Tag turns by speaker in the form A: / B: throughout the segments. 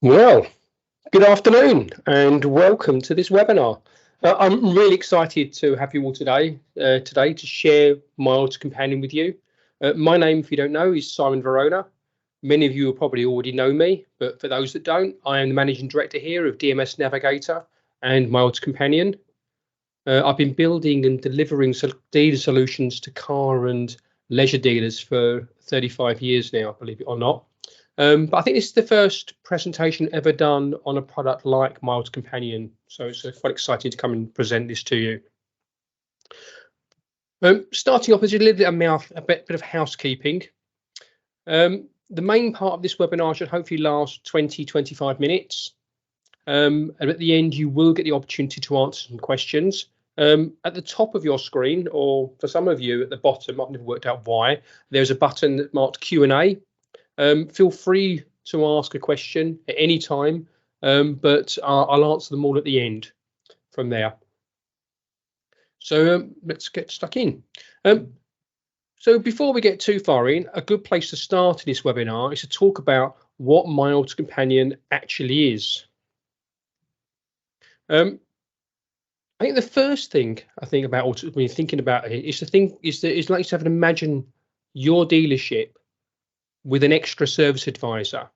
A: Well, good afternoon and welcome to this webinar. I'm really excited to have you all today to share MyAutoCompanion with you. My name, if you don't know, is Simon Verona. Many of you will probably already know me, but for those that don't, I am the Managing Director here of DMS Navigator and MyAutoCompanion. I've been building and delivering dealer solutions to car and leisure dealers for 35 years now, believe it or not. But I think this is the first presentation ever done on a product like MyAutoCompanion, so it's quite exciting to come and present this to you. Starting off with a bit of housekeeping. The main part of this webinar should hopefully last 20-25 minutes. And at the end, you will get the opportunity to answer some questions. At the top of your screen, or for some of you at the bottom, I've never worked out why, there's a button that marked Q&A. Feel free to ask a question at any time, but I'll answer them all at the end from there. So let's get stuck in. So before we get too far in, a good place to start in this webinar is to talk about what MyAutoCompanion actually is. I think the first thing I think about when you're thinking about it is like to imagine your dealership with an extra service advisor,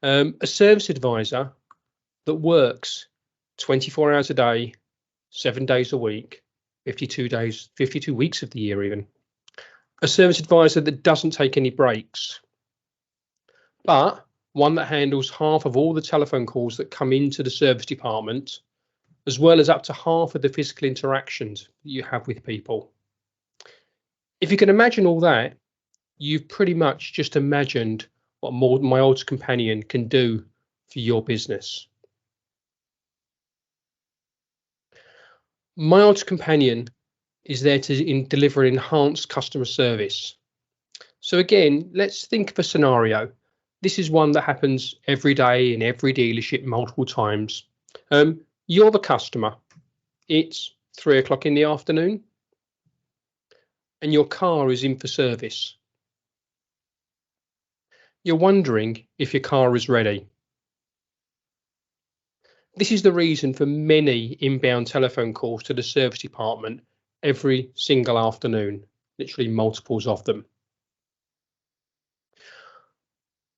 A: a service advisor that works 24 hours a day, 7 days a week, 52 weeks of the year even. A service advisor that doesn't take any breaks, but one that handles half of all the telephone calls that come into the service department, as well as up to half of the physical interactions that you have with people. If you can imagine all that, you've pretty much just imagined what MyAutoCompanion can do for your business. MyAutoCompanion is there to deliver enhanced customer service. So again, let's think of a scenario. This is one that happens every day in every dealership multiple times. You're the customer. It's 3 o'clock in the afternoon and your car is in for service. You're wondering if your car is ready. This is the reason for many inbound telephone calls to the service department every single afternoon, literally multiples of them.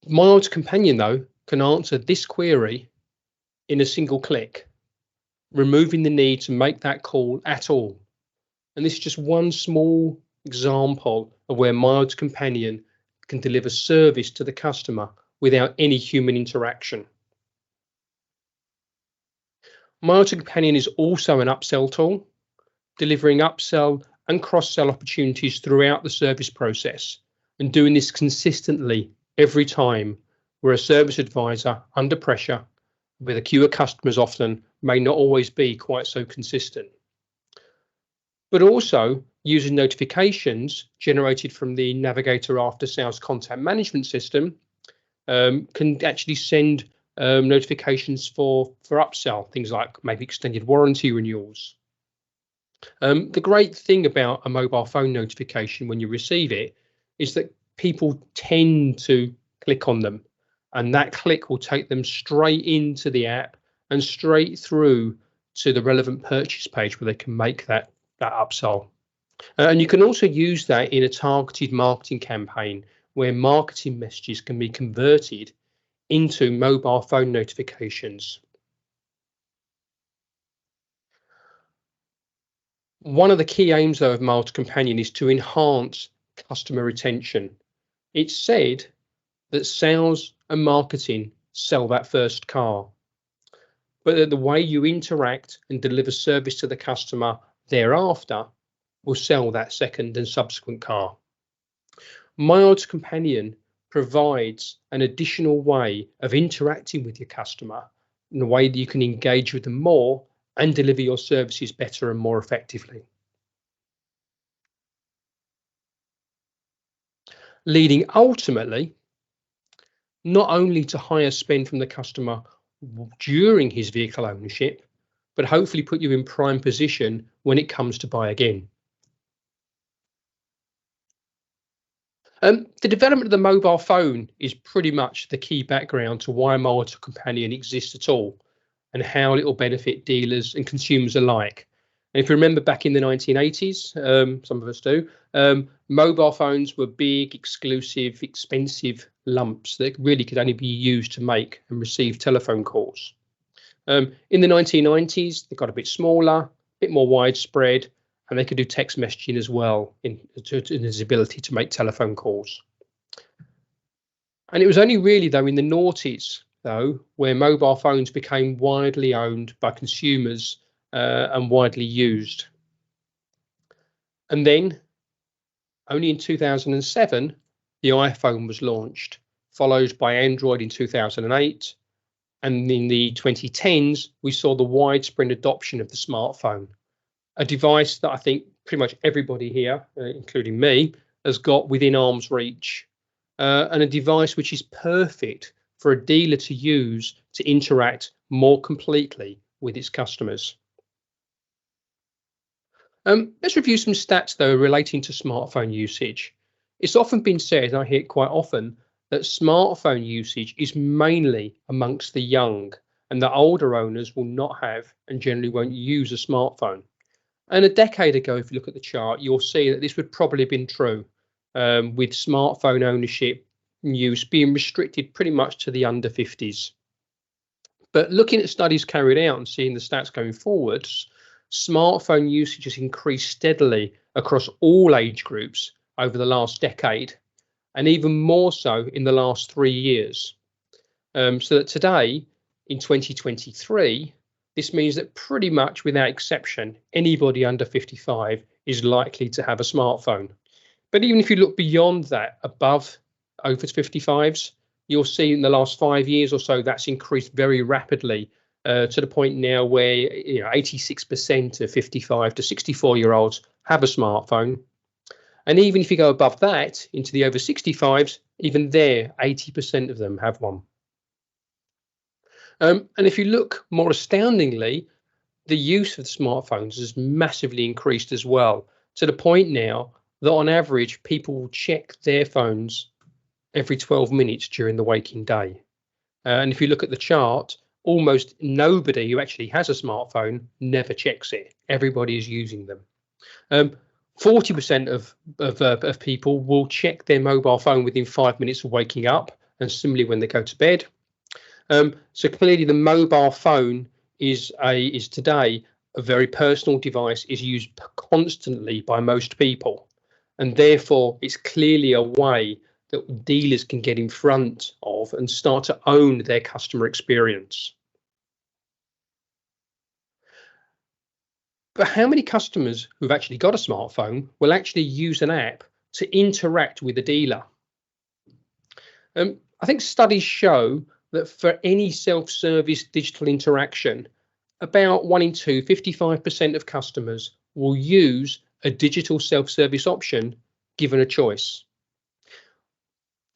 A: MyAutoCompanion, though, can answer this query in a single click, removing the need to make that call at all. And this is just one small example of where MyAutoCompanion can deliver service to the customer without any human interaction. MyAutoCompanion is also an upsell tool, delivering upsell and cross-sell opportunities throughout the service process, and doing this consistently every time, where a service advisor under pressure with a queue of customers often may not always be quite so consistent. But also using notifications generated from the Navigator after sales content management system can actually send notifications for upsell, things like maybe extended warranty renewals. The great thing about a mobile phone notification when you receive it is that people tend to click on them, and that click will take them straight into the app and straight through to the relevant purchase page where they can make that upsell. And you can also use that in a targeted marketing campaign where marketing messages can be converted into mobile phone notifications. One of the key aims, though, of MyAutoCompanion is to enhance customer retention. It's said that sales and marketing sell that first car, but that the way you interact and deliver service to the customer thereafter will sell that second and subsequent car. MyAutoCompanion provides an additional way of interacting with your customer in a way that you can engage with them more and deliver your services better and more effectively. Leading ultimately not only to higher spend from the customer during his vehicle ownership, but hopefully put you in prime position when it comes to buy again. The development of the mobile phone is pretty much the key background to why MyAutoCompanion exists at all and how it will benefit dealers and consumers alike. And if you remember back in the 1980s, some of us do, mobile phones were big, exclusive, expensive lumps that really could only be used to make and receive telephone calls. In the 1990s, they got a bit smaller, a bit more widespread, and they could do text messaging as well in its ability to make telephone calls. And it was only really, though, in the noughties, though, where mobile phones became widely owned by consumers and widely used. And then, only in 2007, the iPhone was launched, followed by Android in 2008. And in the 2010s, we saw the widespread adoption of the smartphone, a device that I think pretty much everybody here, including me, has got within arm's reach, and a device which is perfect for a dealer to use to interact more completely with its customers. Let's review some stats, though, relating to smartphone usage. It's often been said, and I hear it quite often, that smartphone usage is mainly amongst the young, and that older owners will not have and generally won't use a smartphone. And a decade ago, if you look at the chart, you'll see that this would probably have been true, with smartphone ownership and use being restricted pretty much to the under 50s. But looking at studies carried out and seeing the stats going forwards, smartphone usage has increased steadily across all age groups over the last decade, and even more so in the last 3 years. So that today, in 2023, this means that pretty much without exception, anybody under 55 is likely to have a smartphone. But even if you look beyond that, above over 55s, you'll see in the last 5 years or so, that's increased very rapidly to the point now where 86% of 55 to 64-year-olds have a smartphone. And even if you go above that into the over 65s, even there, 80% of them have one. And if you look more astoundingly, the use of the smartphones has massively increased as well, to the point now that on average, people will check their phones every 12 minutes during the waking day. And if you look at the chart, almost nobody who actually has a smartphone never checks it. Everybody is using them. 40% of people will check their mobile phone within 5 minutes of waking up, and similarly when they go to bed. So clearly the mobile phone is today a very personal device, is used constantly by most people. And therefore it's clearly a way that dealers can get in front of and start to own their customer experience. But how many customers who've actually got a smartphone will actually use an app to interact with a dealer? I think studies show that for any self-service digital interaction, about 1 in 2, 55% of customers will use a digital self-service option given a choice.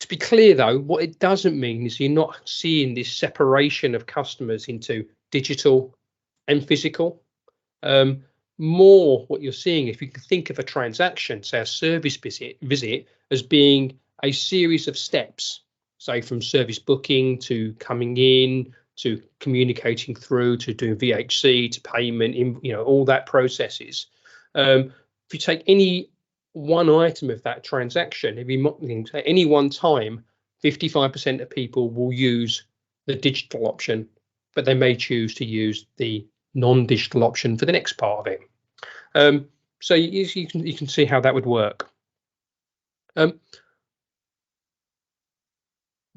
A: To be clear though, what it doesn't mean is you're not seeing this separation of customers into digital and physical. More what you're seeing, if you can think of a transaction, say a service visit as being a series of steps, say from service booking to coming in to communicating through to doing VHC to payment, all that processes. If you take any one item of that transaction, at any one time, 55% of people will use the digital option, but they may choose to use the non-digital option for the next part of it. So you can see how that would work.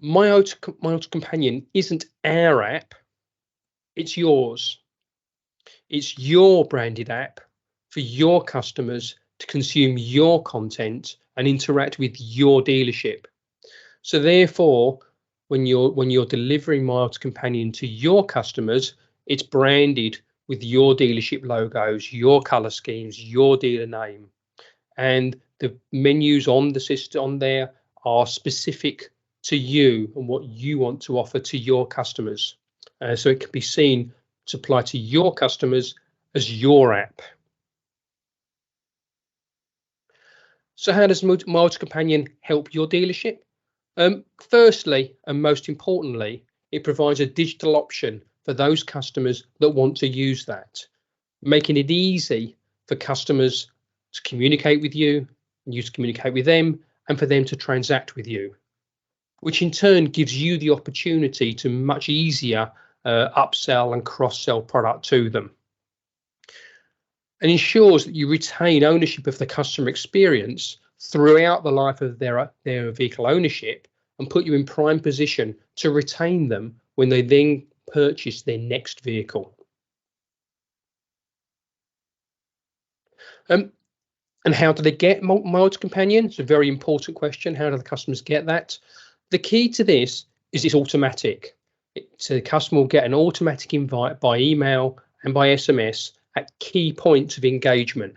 A: MyAutoCompanion isn't our app, it's yours. It's your branded app for your customers to consume your content and interact with your dealership. So therefore, when you're delivering MyAutoCompanion to your customers, it's branded with your dealership logos, your color schemes, your dealer name, and the menus on the system on there are specific to you and what you want to offer to your customers. So it can be seen to apply to your customers as your app. So how does MyAutoCompanion help your dealership? Firstly, and most importantly, it provides a digital option for those customers that want to use that, making it easy for customers to communicate with you, and you to communicate with them, and for them to transact with you, which in turn gives you the opportunity to much easier upsell and cross-sell product to them, and ensures that you retain ownership of the customer experience throughout the life of their vehicle ownership, and put you in prime position to retain them when they then purchase their next vehicle. And how do they get MyAutoCompanion? It's a very important question. How do the customers get that? The key to this is it's automatic. So the customer will get an automatic invite by email and by SMS at key points of engagement,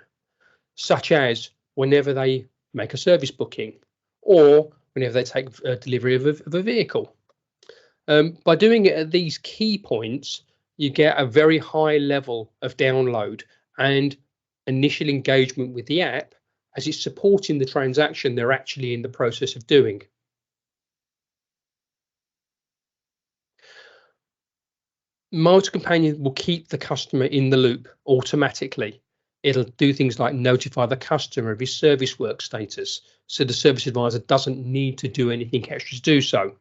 A: such as whenever they make a service booking or whenever they take delivery of a vehicle. By doing it at these key points, you get a very high level of download and initial engagement with the app, as it's supporting the transaction they're actually in the process of doing. MyAutoCompanion will keep the customer in the loop automatically. It'll do things like notify the customer of his service work status, so the service advisor doesn't need to do anything extra to do so.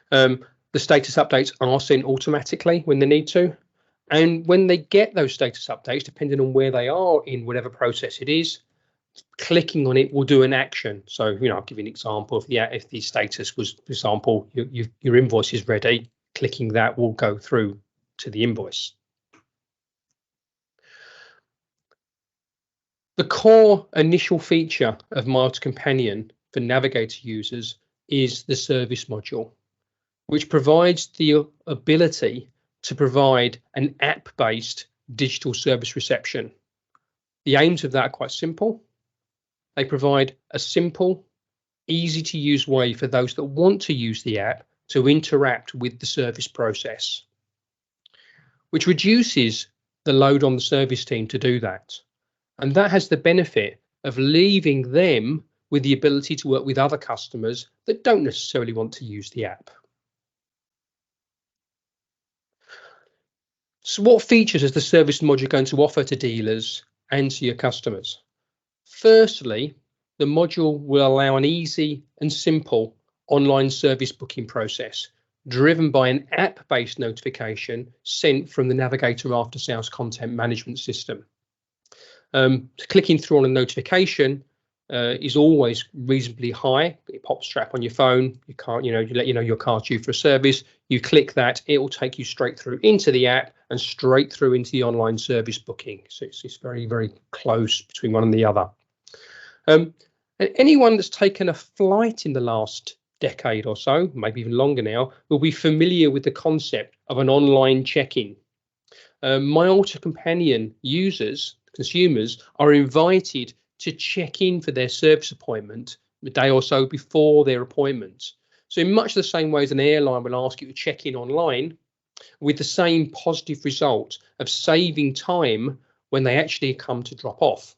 A: The status updates are sent automatically when they need to, and when they get those status updates, depending on where they are in whatever process it is, clicking on it will do an action. So, I'll give you an example of if the status was, for example, your invoice is ready, clicking that will go through to the invoice. The core initial feature of MyAutoCompanion for Navigator users is the service module, which provides the ability to provide an app-based digital service reception. The aims of that are quite simple. They provide a simple, easy-to-use way for those that want to use the app to interact with the service process, which reduces the load on the service team to do that. And that has the benefit of leaving them with the ability to work with other customers that don't necessarily want to use the app. So what features is the service module going to offer to dealers and to your customers? Firstly, the module will allow an easy and simple online service booking process driven by an app-based notification sent from the Navigator After Sales Content Management System. Clicking through on a notification is always reasonably high. It pops strap on your phone. You can't, you let you know your car's due for a service. You click that, it will take you straight through into the app and straight through into the online service booking. So it's very, very close between one and the other. And anyone that's taken a flight in the last decade or so, maybe even longer now, will be familiar with the concept of an online check-in. MyAutoCompanion consumers are invited to check in for their service appointment a day or so before their appointment. So in much the same way as an airline will ask you to check in online, with the same positive result of saving time when they actually come to drop off.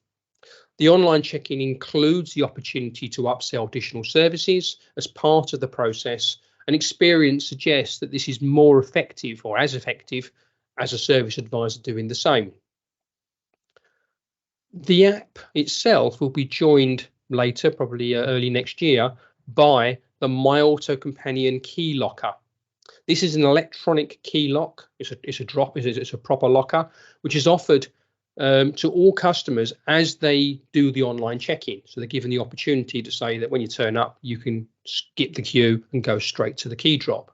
A: The online check-in includes the opportunity to upsell additional services as part of the process, and experience suggests that this is more effective or as effective as a service advisor doing the same. The app itself will be joined later, probably early next year, by the MyAutoCompanion key locker. This is an electronic key lock. It's a proper locker, which is offered to all customers as they do the online check-in. So they're given the opportunity to say that when you turn up, you can skip the queue and go straight to the key drop.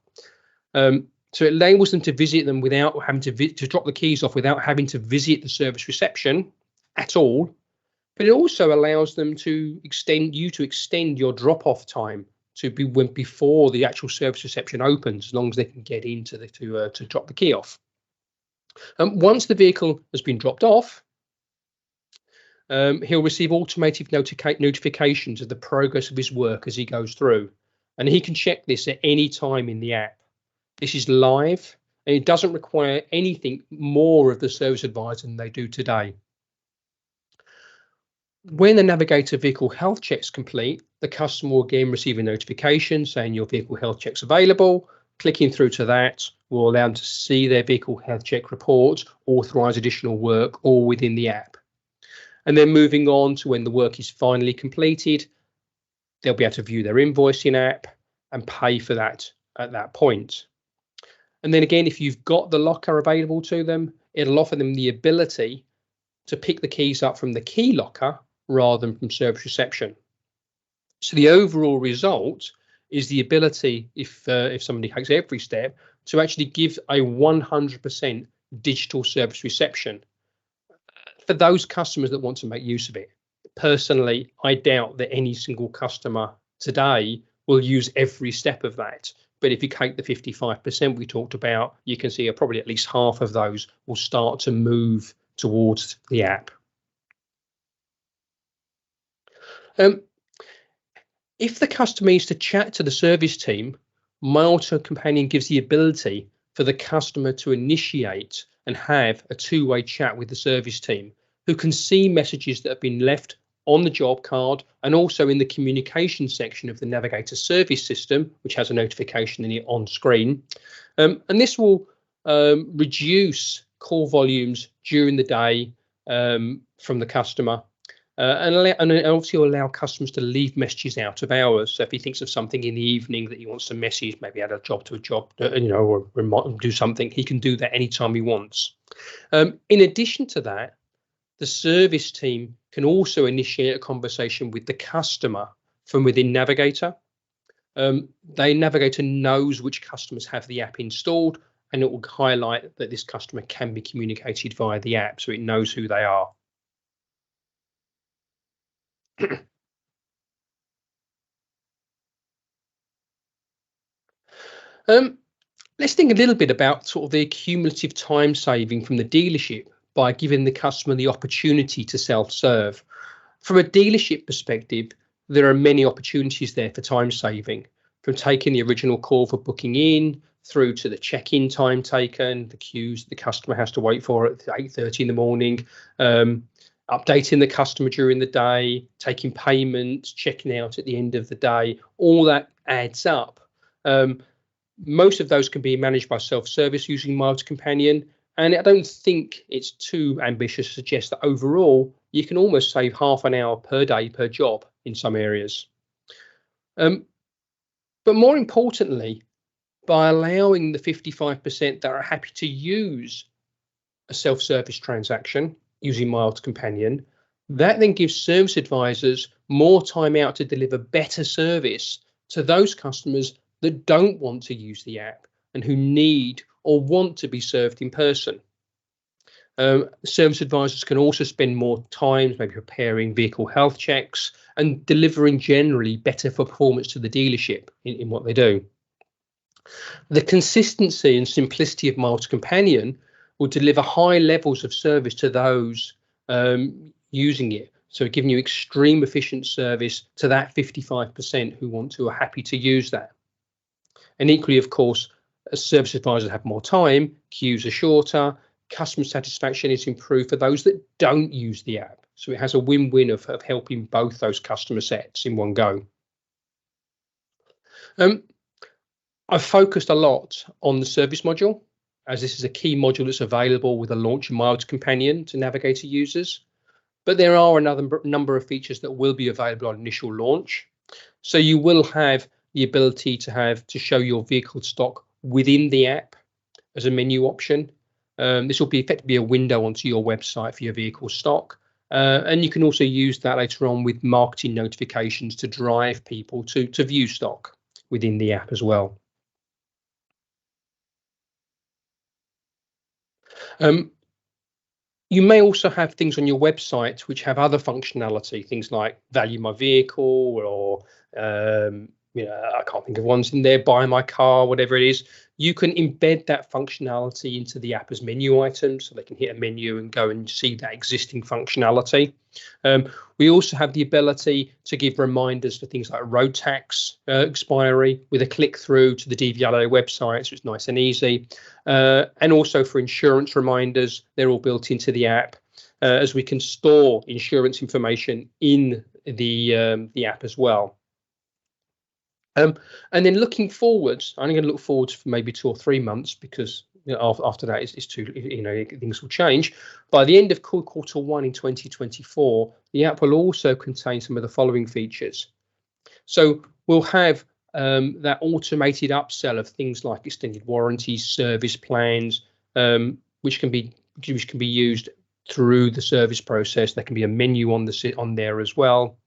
A: So it enables them to visit them without having to drop the keys off without having to visit the service reception at all. But it also allows them to extend your drop-off time to be before the actual service reception opens, as long as they can get in to drop the key off. Once the vehicle has been dropped off, he'll receive automated notifications of the progress of his work as he goes through, and he can check this at any time in the app. This is live, and it doesn't require anything more of the service advisor than they do today. When the Navigator vehicle health check is complete, the customer will again receive a notification saying your vehicle health check's available. Clicking through to that will allow them to see their vehicle health check report, authorize additional work, all within the app. And then moving on to when the work is finally completed, they'll be able to view their invoicing app and pay for that at that point. And then again, if you've got the locker available to them, it'll offer them the ability to pick the keys up from the key locker rather than from service reception. So the overall result is the ability, if somebody takes every step, to actually give a 100% digital service reception for those customers that want to make use of it. Personally, I doubt that any single customer today will use every step of that. But if you take the 55% we talked about, you can see probably at least half of those will start to move towards the app. If the customer needs to chat to the service team, MyAutoCompanion gives the ability for the customer to initiate and have a two-way chat with the service team, who can see messages that have been left on the job card and also in the communication section of the Navigator service system, which has a notification in it on screen. And this will reduce call volumes during the day from the customer. And obviously will allow customers to leave messages out of hours. So if he thinks of something in the evening that he wants to message, maybe add a job to a job, or do something, he can do that anytime he wants. In addition to that, the service team can also initiate a conversation with the customer from within Navigator. Navigator knows which customers have the app installed, and it will highlight that this customer can be communicated via the app, so it knows who they are. Let's think a little bit about sort of the cumulative time saving from the dealership by giving the customer the opportunity to self-serve. From a dealership perspective, there are many opportunities there for time saving, from taking the original call for booking in through to the check-in time taken, the queues the customer has to wait for at 8:30 in the morning, updating the customer during the day, taking payments, checking out at the end of the day. All that adds up. Most of those can be managed by self-service using MyAutoCompanion, and I don't think it's too ambitious to suggest that overall you can almost save half an hour per day per job in some areas. But more importantly, by allowing the 55% that are happy to use a self-service transaction using MyAutoCompanion, that then gives service advisors more time out to deliver better service to those customers that don't want to use the app and who need or want to be served in person. Service advisors can also spend more time maybe preparing vehicle health checks and delivering generally better performance to the dealership in what they do. The consistency and simplicity of MyAutoCompanion will deliver high levels of service to those using it. So giving you extreme efficient service to that 55% who are happy to use that. And equally, of course, as service advisors have more time, queues are shorter, customer satisfaction is improved for those that don't use the app. So it has a win-win of helping both those customer sets in one go. I've focused a lot on the service module, as this is a key module that's available with the launch of MyAutoCompanion to Navigator users. But there are another number of features that will be available on initial launch. So you will have the ability to show your vehicle stock within the app as a menu option. This will be effectively a window onto your website for your vehicle stock. And you can also use that later on with marketing notifications to drive people to view stock within the app as well. You may also have things on your website which have other functionality, things like value my vehicle or I can't think of ones in there, buy my car, whatever it is. You can embed that functionality into the app as menu items, so they can hit a menu and go and see that existing functionality. We also have the ability to give reminders for things like road tax expiry with a click through to the DVLA website, so it's nice and easy. And also for insurance reminders, they're all built into the app. as we can store insurance information in the app as well. And then looking forwards, I'm going to look forwards for maybe 2 or 3 months, because after that it's too, things will change. By the end of quarter 1 in 2024, the app will also contain some of the following features. So we'll have that automated upsell of things like extended warranties, service plans, which can be used through the service process. There can be a menu on there as well.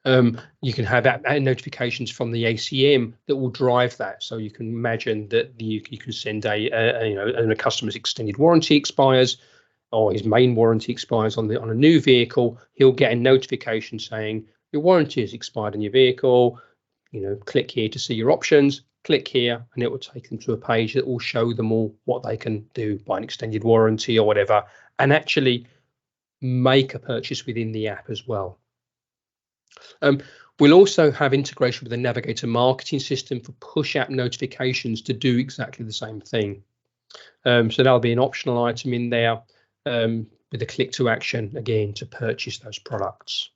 A: You can have notifications from the ACM that will drive that. So you can imagine that you can send a customer's extended warranty expires, or his main warranty expires on a new vehicle. He'll get a notification saying your warranty has expired on your vehicle. Click here to see your options. Click here, and it will take them to a page that will show them all what they can do, buy an extended warranty or whatever, and actually make a purchase within the app as well. We'll also have integration with the Navigator marketing system for push app notifications to do exactly the same thing. So that'll be an optional item in there, with a click to action again to purchase those products.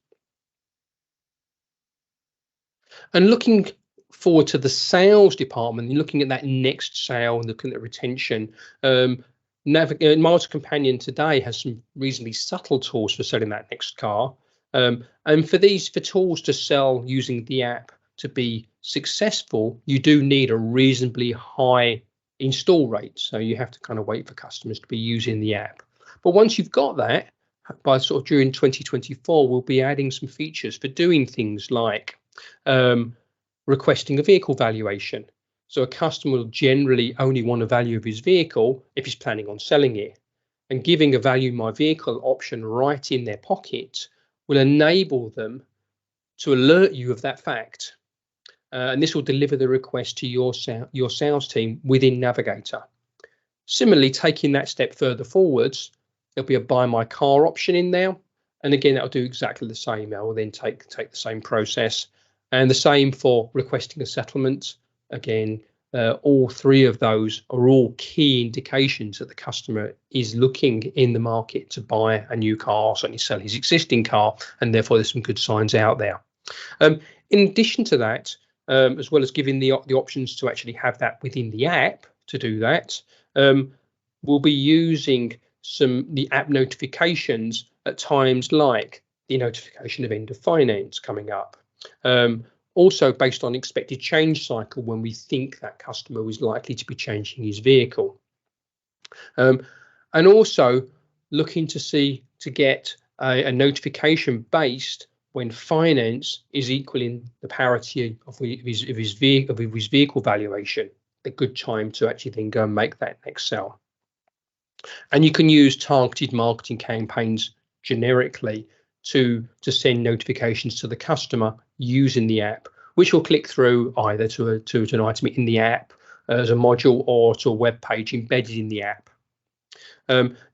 A: And looking forward to the sales department, and looking at that next sale and looking at retention, MyAutoCompanion today has some reasonably subtle tools for selling that next car. And for tools to sell using the app to be successful, you do need a reasonably high install rate. So you have to kind of wait for customers to be using the app. But once you've got that, by during 2024, we'll be adding some features for doing things like requesting a vehicle valuation. So a customer will generally only want a value of his vehicle if he's planning on selling it. And giving a value my vehicle option right in their pocket will enable them to alert you of that fact. And this will deliver the request to your sales team within Navigator. Similarly, taking that step further forwards, there'll be a buy my car option in there. And again, that'll do exactly the same. That will then take the same process. And the same for requesting a settlement. Again, all three of those are all key indications that the customer is looking in the market to buy a new car, certainly sell his existing car, and therefore there's some good signs out there. In addition to that, as well as giving the options to actually have that within the app to do that, we'll be using the app notifications at times like the notification of end of finance coming up. Also based on expected change cycle when we think that customer is likely to be changing his vehicle. And also looking to get a notification based when finance is equaling the parity of his vehicle valuation, a good time to actually then go and make that next sell. And you can use targeted marketing campaigns generically to send notifications to the customer using the app, which will click through either to an item in the app as a module or to a web page embedded in the app.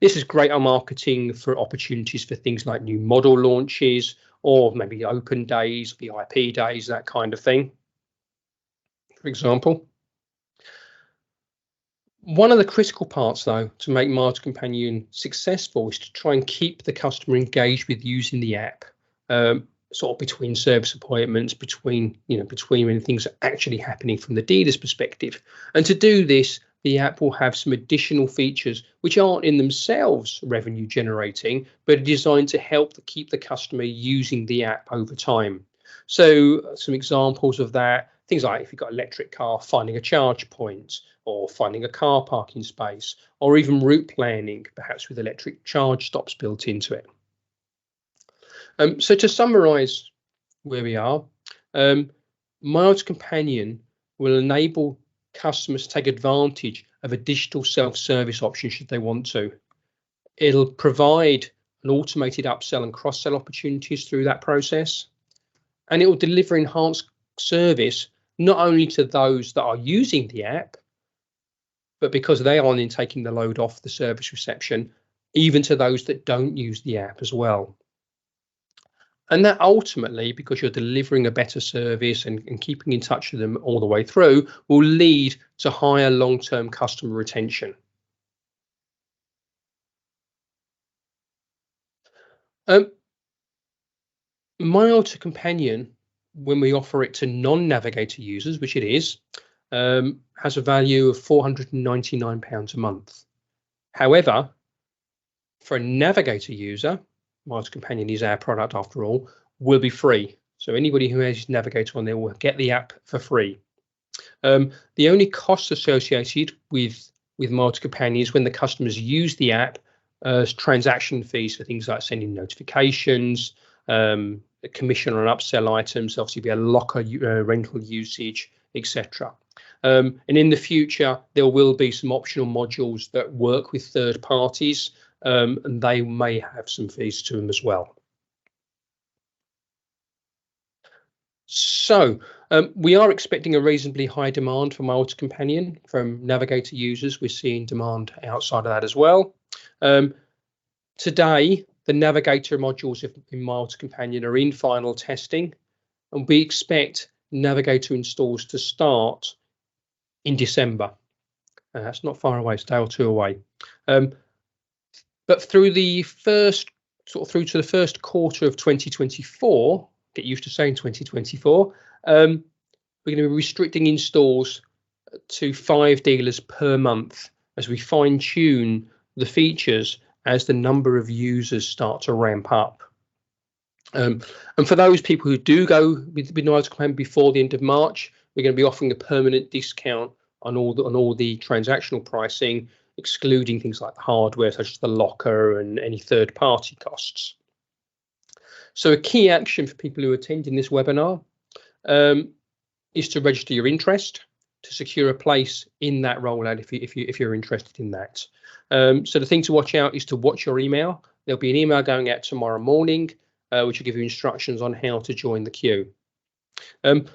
A: This is great on marketing for opportunities for things like new model launches, or maybe open days, VIP days, that kind of thing, for example. One of the critical parts, though, to make MyAutoCompanion successful is to try and keep the customer engaged with using the app, sort of between service appointments, between when things are actually happening from the dealer's perspective. And to do this, the app will have some additional features which aren't in themselves revenue generating, but are designed to help keep the customer using the app over time. So some examples of that, things like if you've got an electric car, finding a charge point, or finding a car parking space, or even route planning, perhaps with electric charge stops built into it. So to summarize where we are, MyAutoCompanion will enable customers to take advantage of a digital self-service option should they want to. It'll provide an automated upsell and cross-sell opportunities through that process, and it will deliver enhanced service not only to those that are using the app, but because they are then taking the load off the service reception, even to those that don't use the app as well. And that ultimately, because you're delivering a better service and keeping in touch with them all the way through, will lead to higher long-term customer retention. MyAutoCompanion, when we offer it to non-Navigator users, which it is, has a value of £499 a month. However, for a Navigator user, MyAutoCompanion is our product after all, will be free. So anybody who has Navigator on there will get the app for free. The only costs associated with MyAutoCompanion is when the customers use the app as transaction fees for things like sending notifications, commission on upsell items, obviously be a locker rental usage, etc. And in the future, there will be some optional modules that work with third parties, and they may have some fees to them as well. So we are expecting a reasonably high demand for MyAutoCompanion from Navigator users. We're seeing demand outside of that as well. Today, the Navigator modules in MyAutoCompanion are in final testing, and we expect Navigator installs to start in December. That's not far away, it's a day or two away. But through to the first quarter of 2024, get used to saying 2024, we're going to be restricting installs to 5 dealers per month as we fine-tune the features as the number of users start to ramp up. And for those people who do go with MyAutoCompanion before the end of March, we're going to be offering a permanent discount on all the transactional pricing, excluding things like the hardware, such as the locker and any third-party costs. So a key action for people who are attending this webinar is to register your interest to secure a place in that rollout if you're interested in that. So the thing to watch out is to watch your email. There'll be an email going out tomorrow morning, which will give you instructions on how to join the queue. I'm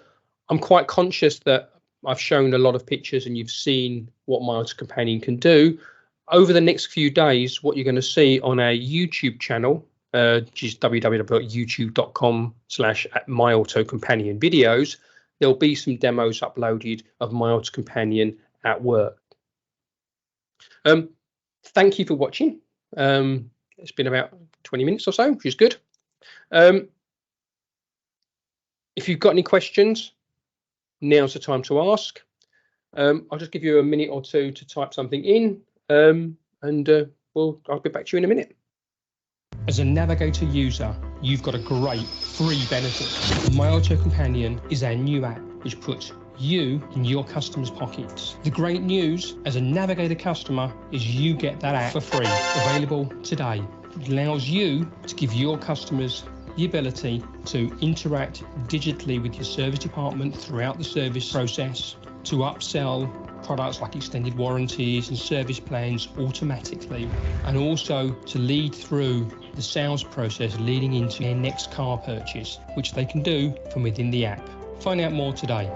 A: quite conscious that I've shown a lot of pictures and you've seen what MyAutoCompanion can do. Over the next few days, what you're going to see on our YouTube channel, which is www.youtube.com/MyAutoCompanion videos, there'll be some demos uploaded of MyAutoCompanion at work. Thank you for watching. It's been about 20 minutes or so, which is good. If you've got any questions, now's the time to ask. I'll just give you a minute or two to type something in, and I'll get back to you in a minute. As a Navigator user, you've got a great free benefit. MyAutoCompanion is our new app which puts you in your customers' pockets. The great news as a Navigator customer is you get that app for free, available today. It allows you to give your customers the ability to interact digitally with your service department throughout the service process, to upsell products like extended warranties and service plans automatically, and also to lead through the sales process leading into their next car purchase, which they can do from within the app. Find out more today.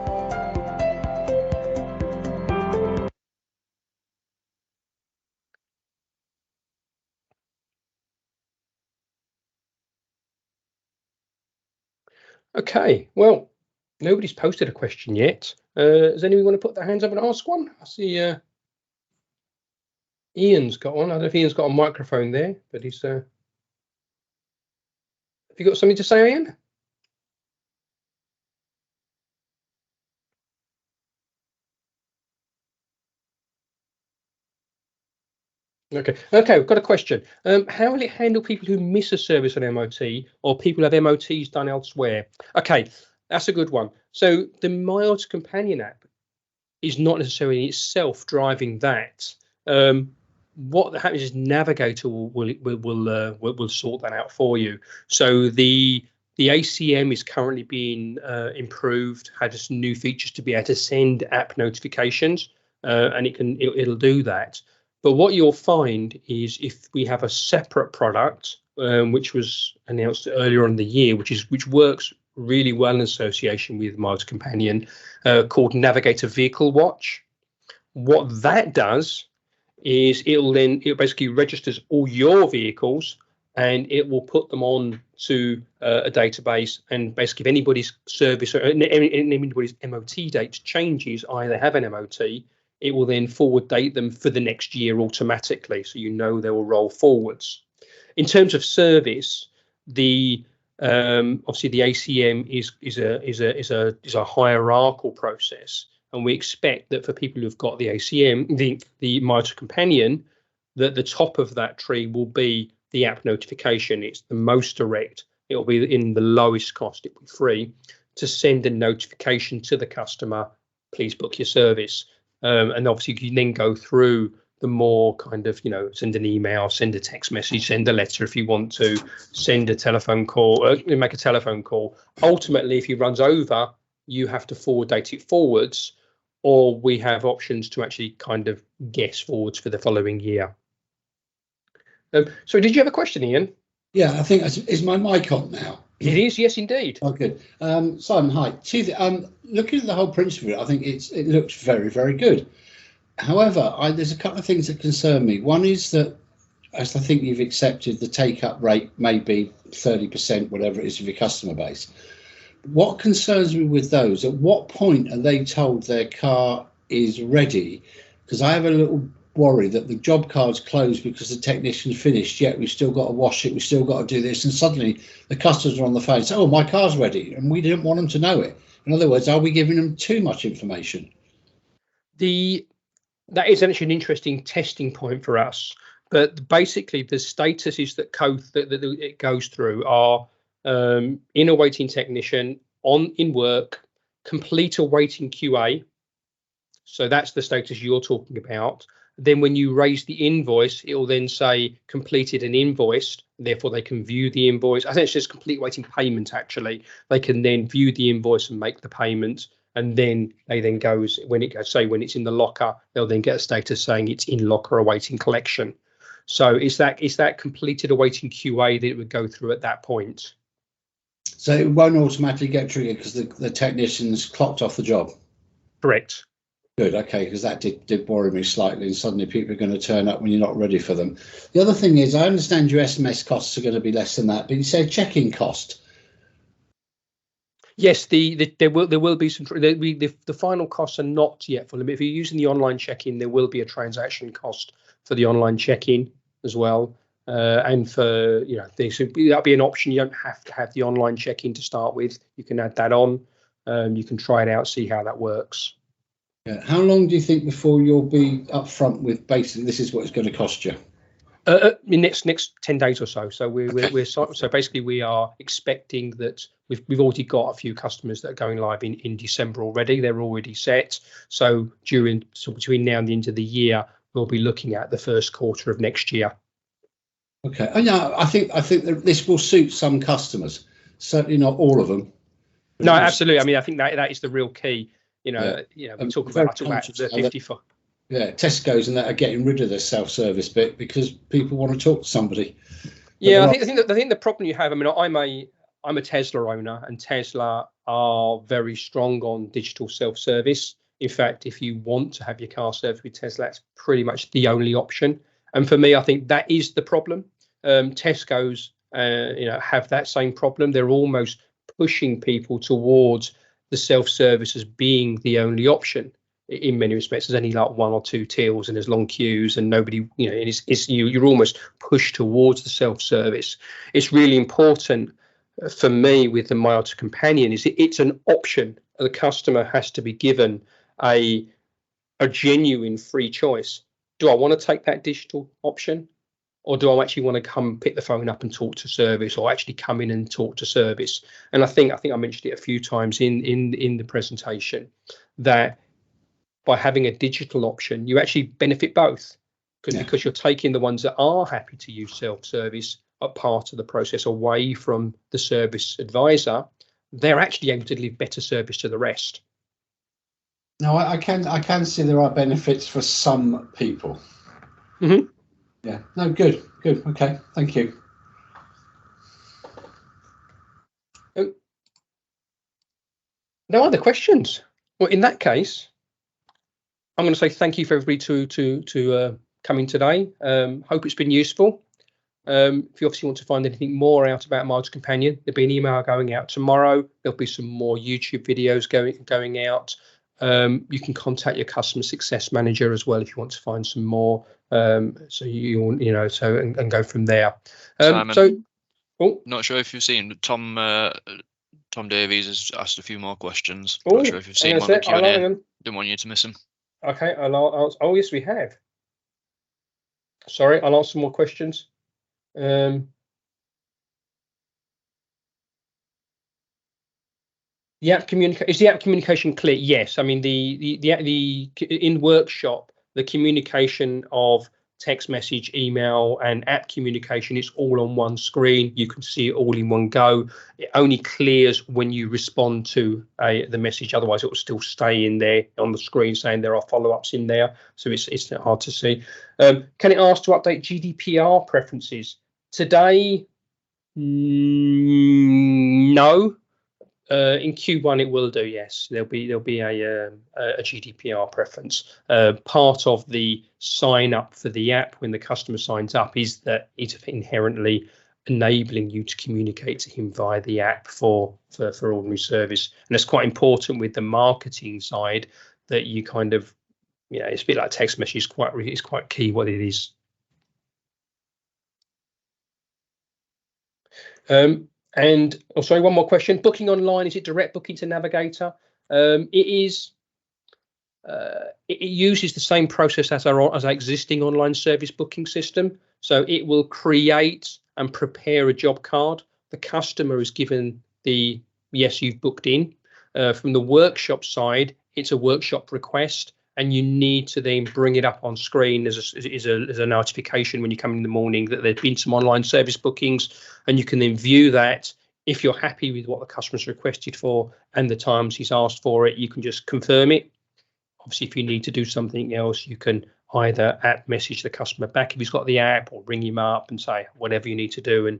A: Okay, well, nobody's posted a question yet. Does anyone want to put their hands up and ask one? I see Ian's got one. I don't know if Ian's got a microphone there, but he's... Have you got something to say, Ian? Okay, we've got a question. How will it handle people who miss a service on MOT or people who have MOTs done elsewhere? Okay, that's a good one. So the MyAutoCompanion app is not necessarily itself driving that. What happens is Navigator will sort that out for you. So the ACM is currently being improved, has some new features to be able to send app notifications, and it'll do that. But what you'll find is if we have a separate product, which was announced earlier on in the year, which works really well in association with MyAutoCompanion, called Navigator Vehicle Watch. What that does is it basically registers all your vehicles and it will put them on to a database, and basically if anybody's service or anybody's MOT date changes, either have an MOT, it will then forward date them for the next year automatically, so you know they will roll forwards. In terms of service, the obviously the ACM is a hierarchical process, and we expect that for people who've got the ACM, the MyAutoCompanion, that the top of that tree will be the app notification. It's the most direct. It'll be in the lowest cost. It'll be free to send a notification to the customer. Please book your service. And obviously you can then go through the more kind of, send an email, send a text message, send a letter if you want to, send a telephone call, make a telephone call. Ultimately, if it runs over, you have to forward date it forwards, or we have options to actually kind of guess forwards for the following year. So did you have a question, Ian?
B: Yeah, I think is my mic on now?
A: It is, yes, indeed.
B: Oh, good. Simon, hi. Looking at the whole principle, I think it looks very, very good. However, there's a couple of things that concern me. One is that, as I think you've accepted, the take-up rate may be 30%, whatever it is, of your customer base. What concerns me with those, at what point are they told their car is ready? Because I have a little worry that the job card's closed because the technician's finished, yet we've still got to wash it, we've still got to do this, and suddenly the customers are on the phone and say, oh, my car's ready, and we didn't want them to know it. In other words, are we giving them too much information?
A: That is actually an interesting testing point for us. But basically, the statuses that it goes through are in a waiting technician, in work, complete a waiting QA. So that's the status you're talking about. Then when you raise the invoice, it will then say completed and invoiced. Therefore, they can view the invoice. I think it's just complete waiting payment, actually. They can then view the invoice and make the payment. And then goes, when it's in the locker, they'll then get a status saying it's in locker awaiting collection. So is that completed awaiting QA that it would go through at that point?
B: So it won't automatically get triggered because the technician's clocked off the job?
A: Correct. Good,
B: okay, because that did worry me slightly, and suddenly people are going to turn up when you're not ready for them. The other thing is, I understand your SMS costs are going to be less than that, but you said check-in cost.
A: Yes, there will be some. The final costs are not yet full. If you're using the online check-in, there will be a transaction cost for the online check-in as well. And for that'll be an option. You don't have to have the online check-in to start with. You can add that on. You can try it out, see how that works.
B: Yeah. How long do you think before you'll be upfront with basically this is what it's going to cost you?
A: In next 10 days or so. So so basically we are expecting that we've already got a few customers that are going live in December already. They're already set. So between now and the end of the year, we'll be looking at the first quarter of next year.
B: Okay. And yeah, I think that this will suit some customers. Certainly not all of them.
A: No, absolutely. I mean, I think that is the real key. We talk about the 55.
B: Yeah, Tesco's and that are getting rid of the self-service bit because people want to talk to somebody.
A: Yeah, I think the problem you have. I mean, I'm a Tesla owner, and Tesla are very strong on digital self-service. In fact, if you want to have your car serviced with Tesla, that's pretty much the only option. And for me, I think that is the problem. Tesco's, have that same problem. They're almost pushing people towards the self-service as being the only option. In many respects, there's only like one or two tills and there's long queues and nobody, you're almost pushed towards the self-service. It's really important for me with the MyAutoCompanion is it's an option. The customer has to be given a genuine free choice. Do I want to take that digital option, or do I actually want to come pick the phone up and talk to service, or actually come in and talk to service? And I think I mentioned it a few times in the presentation that by having a digital option, you actually benefit both because you're taking the ones that are happy to use self-service a part of the process away from the service advisor. They're actually able to deliver better service to the rest.
B: No, I can see there are benefits for some people.
A: Mm-hmm.
B: Yeah. No, good. Okay. Thank you.
A: No other questions? Well, in that case, I'm going to say thank you for everybody to coming today. Hope it's been useful. If you obviously want to find anything more out about MyAutoCompanion, there'll be an email going out tomorrow. There'll be some more YouTube videos going out. You can contact your customer success manager as well if you want to find some more. And go from there.
C: Simon,
A: Oh,
C: not sure if you've seen Tom Davies has asked a few more questions.
A: oh,
C: Not sure if you've seen him on the Q&A. Didn't want you to miss him.
A: Okay, I'll answer. Oh, yes, we have. Sorry, I'll answer some more questions. Is the app communication clear? Yes. I mean, the in workshop, the communication of text message, email, and app communication is all on one screen. You can see it all in one go. It only clears when you respond to the message. Otherwise, it will still stay in there on the screen saying there are follow-ups in there. So it's hard to see. Can it ask to update GDPR preferences? Today, no. In Q1 it will do, yes. There'll be a GDPR preference. Part of the sign up for the app when the customer signs up is that it's inherently enabling you to communicate to him via the app for ordinary service, and it's quite important with the marketing side that you kind of, it's a bit like text message. It's quite key what it is. And sorry, one more question. Booking online, is it direct booking to Navigator? It is. It uses the same process as our existing online service booking system. So it will create and prepare a job card. The customer is given the yes, you've booked in. From the workshop side, it's a workshop request, and you need to then bring it up on screen as a notification when you come in the morning that there's been some online service bookings, and you can then view that. If you're happy with what the customer's requested for and the times he's asked for it, you can just confirm it. Obviously, if you need to do something else, you can either message the customer back if he's got the app, or ring him up and say whatever you need to do and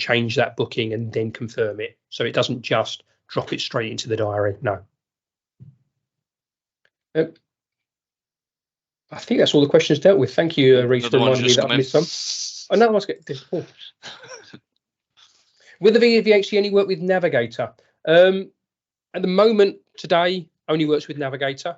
A: change that booking and then confirm it. So it doesn't just drop it straight into the diary. No. I think that's all the questions dealt with. Thank you, Reece, for reminding me that I missed some. Another one's getting difficult. Will the VHC only work with Navigator? At the moment, today, only works with Navigator.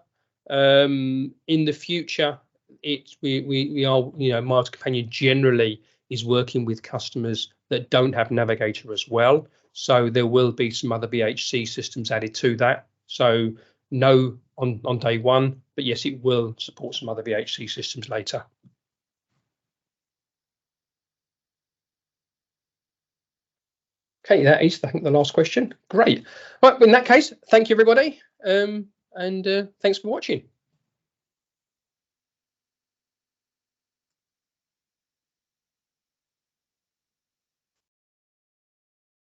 A: In the future, we are, MyAutoCompanion generally is working with customers that don't have Navigator as well. So there will be some other VHC systems added to that. So no on day one, but yes, it will support some other VHC systems later. Okay, that is, I think, the last question. Great. Right, in that case, thank you, everybody, and thanks for watching.